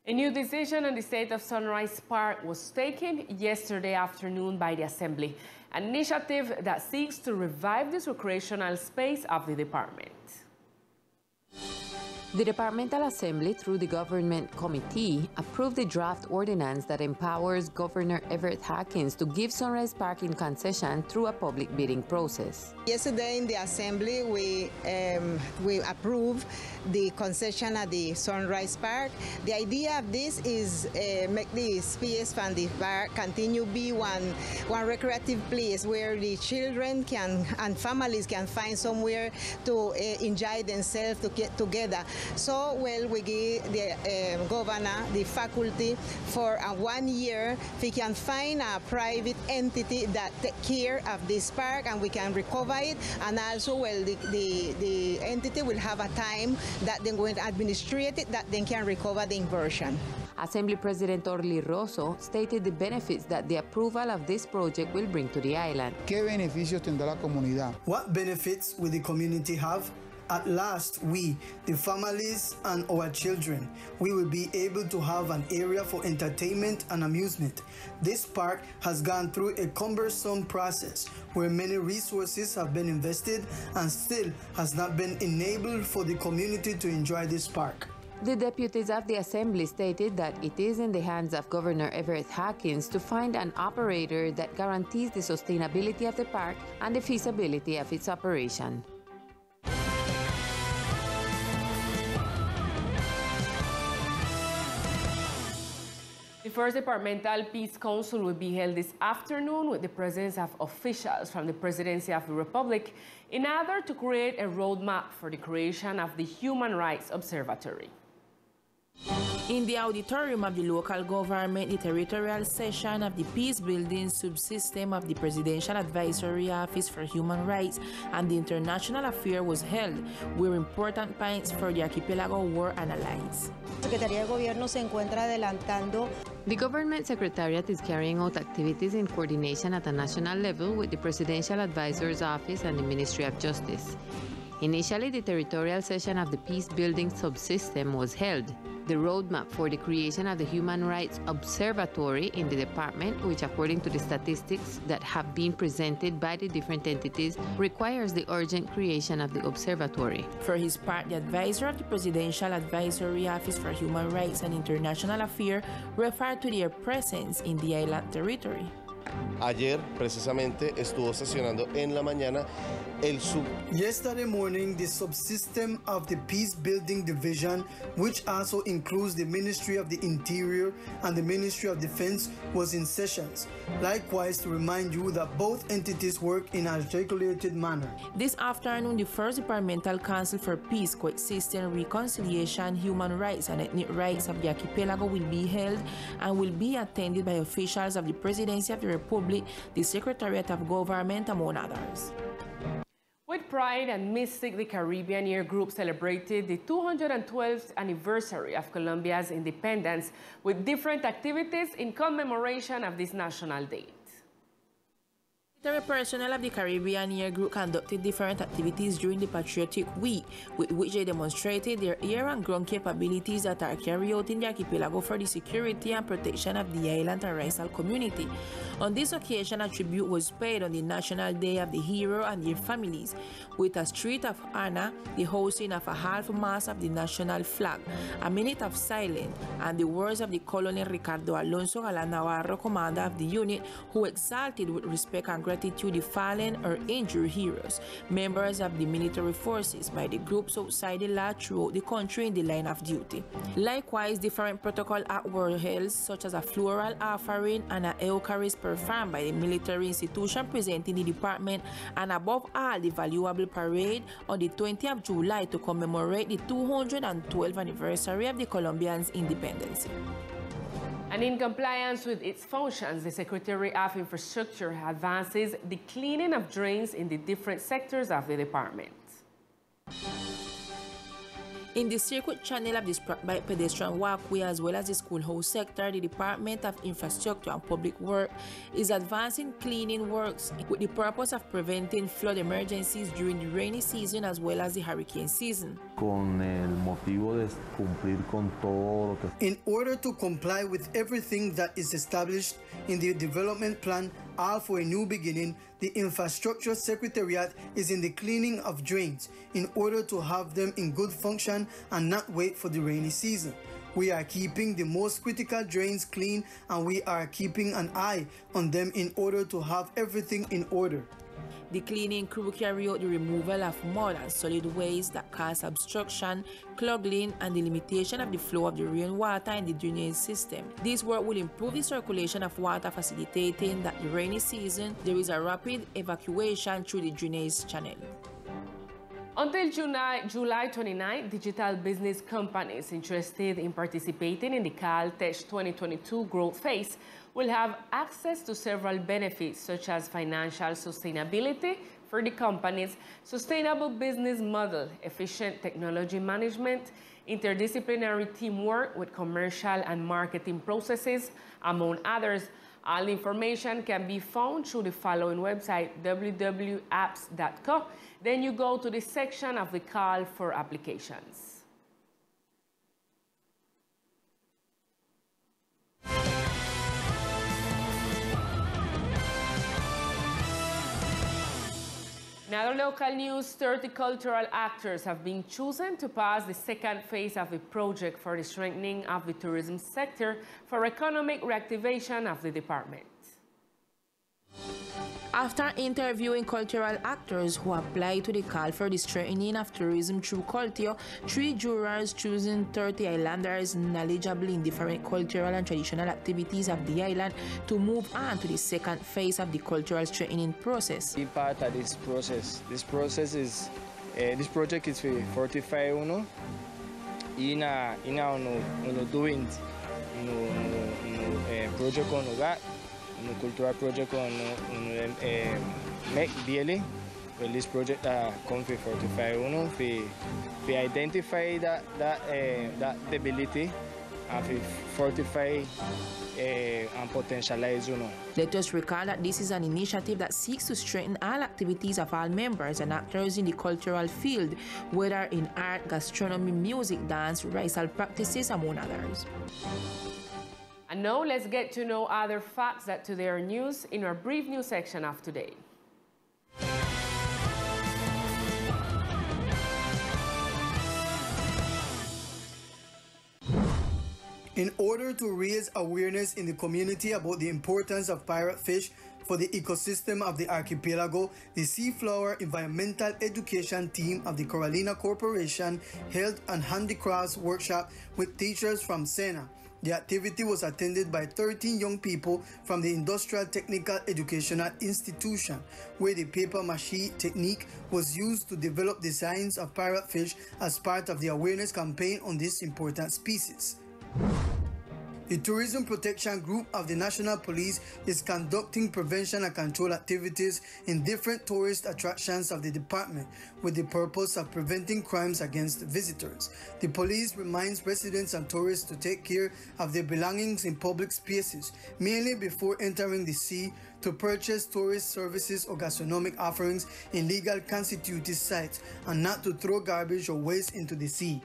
A new decision on the state of Sunrise Park was taken yesterday afternoon by the Assembly, an initiative that seeks to revive this recreational space of the department. The Departmental Assembly, through the Government Committee, approved the draft ordinance that empowers Governor Everett Harkins to give Sunrise Park in concession through a public bidding process. Yesterday in the Assembly, we approved the concession at the Sunrise Park. The idea of this is make the space from the park continue be one recreative place where the children and families can find somewhere to enjoy themselves, to get together. So, we give the governor the faculty for 1 year, we can find a private entity that take care of this park and we can recover it, and also, the entity will have a time that they're going to administrate it, that they can recover the inversion. Assembly President Orly Rosso stated the benefits that the approval of this project will bring to the island. ¿Qué beneficios tendrá la comunidad? What benefits will the community have? At last, we, the families and our children, we will be able to have an area for entertainment and amusement. This park has gone through a cumbersome process where many resources have been invested and still has not been enabled for the community to enjoy this park. The deputies of the Assembly stated that it is in the hands of Governor Everett Harkins to find an operator that guarantees the sustainability of the park and the feasibility of its operation. The first Departmental Peace Council will be held this afternoon with the presence of officials from the Presidency of the Republic in order to create a roadmap for the creation of the Human Rights Observatory. In the auditorium of the local government, the territorial session of the Peace Building subsystem of the Presidential Advisory Office for Human Rights and the International Affairs was held, where important points for the archipelago were analyzed. Secretaría de Gobierno se encuentra adelantando. The Government Secretariat is carrying out activities in coordination at a national level with the Presidential Advisor's Office and the Ministry of Justice. Initially, the territorial session of the Peace Building subsystem was held. The roadmap for the creation of the Human Rights Observatory in the department, which according to the statistics that have been presented by the different entities, requires the urgent creation of the observatory. For his part, the advisor of the Presidential Advisory Office for Human Rights and International Affairs referred to their presence in the island territory. Ayer, precisamente, estuvo sesionando en la mañana el Yesterday morning, the subsystem of the Peace Building Division, which also includes the Ministry of the Interior and the Ministry of Defense, was in sessions. Likewise, to remind you that both entities work in an articulated manner. This afternoon, the first Departmental Council for Peace, Coexistence, Reconciliation, Human Rights and Ethnic Rights of the archipelago will be held and will be attended by officials of the Presidency of the Republic, the Secretariat of Government, among others. With pride and mystic, the Caribbean Year Group celebrated the 212th anniversary of Colombia's independence with different activities in commemoration of this national date. The personnel of the Caribbean Year Group conducted different activities during the Patriotic Week, with which they demonstrated their air and ground capabilities that are carried out in the archipelago for the security and protection of the island and Rizal community. On this occasion, a tribute was paid on the National Day of the Hero and their families, with a street of honor, the hosting of a half-mast of the national flag, a minute of silence, and the words of the Colonel Ricardo Alonso Galán Navarro, commander of the unit, who exalted with respect and gratitude the fallen or injured heroes, members of the military forces by the groups outside the law throughout the country in the line of duty. Likewise, different protocol acts were held, such as a floral offering and an Eucharist performed by the military institution presenting the department, and above all, the valuable parade on the 20th of July to commemorate the 212th anniversary of the Colombians' independence. And in compliance with its functions, the Secretary of Infrastructure advances the cleaning of drains in the different sectors of the department. In the circuit channel of this pedestrian walkway as well as the schoolhouse sector, the Department of Infrastructure and Public Works is advancing cleaning works with the purpose of preventing flood emergencies during the rainy season as well as the hurricane season. In order to comply with everything that is established in the development plan, All for a New Beginning, the Infrastructure Secretariat is in the cleaning of drains in order to have them in good function and not wait for the rainy season. We are keeping the most critical drains clean and we are keeping an eye on them in order to have everything in order. The cleaning crew carry out the removal of mud and solid waste that cause obstruction, clogging, and the limitation of the flow of the rainwater in the drainage system. This work will improve the circulation of water, facilitating that the rainy season there is a rapid evacuation through the drainage channel. Until July 29, digital business companies interested in participating in the CalTech 2022 growth phase will have access to several benefits such as financial sustainability for the companies, sustainable business model, efficient technology management, interdisciplinary teamwork with commercial and marketing processes, among others. All information can be found through the following website, www.apps.co. Then you go to the section of the call for applications. In other local news, 30 cultural actors have been chosen to pass the second phase of the project for the strengthening of the tourism sector for economic reactivation of the department. After interviewing cultural actors who applied to the call for the strengthening of tourism through culture, 3 jurors choosing 30 islanders knowledgeable in different cultural and traditional activities of the island to move on to the second phase of the cultural strengthening process. Be part of this process. This project is for 45 uno. Ina doing project on that. No cultural project on make daily. Well, this project comes for 45 uno. We identify that ability and we fortify and potentialize uno. Let us recall that this is an initiative that seeks to strengthen all activities of all members and actors in the cultural field, whether in art, gastronomy, music, dance, racial practices, among others. And now let's get to know other facts that today are news in our brief news section of today. In order to raise awareness in the community about the importance of parrotfish for the ecosystem of the archipelago, the Seaflower Environmental Education Team of the Carolina Corporation held an handicrafts workshop with teachers from Sena. The activity was attended by 13 young people from the Industrial Technical Educational Institution, where the paper mache technique was used to develop designs of parrotfish as part of the awareness campaign on this important species. The Tourism Protection Group of the National Police is conducting prevention and control activities in different tourist attractions of the department with the purpose of preventing crimes against visitors. The police reminds residents and tourists to take care of their belongings in public spaces, mainly before entering the sea, to purchase tourist services or gastronomic offerings in legal constituted sites, and not to throw garbage or waste into the sea.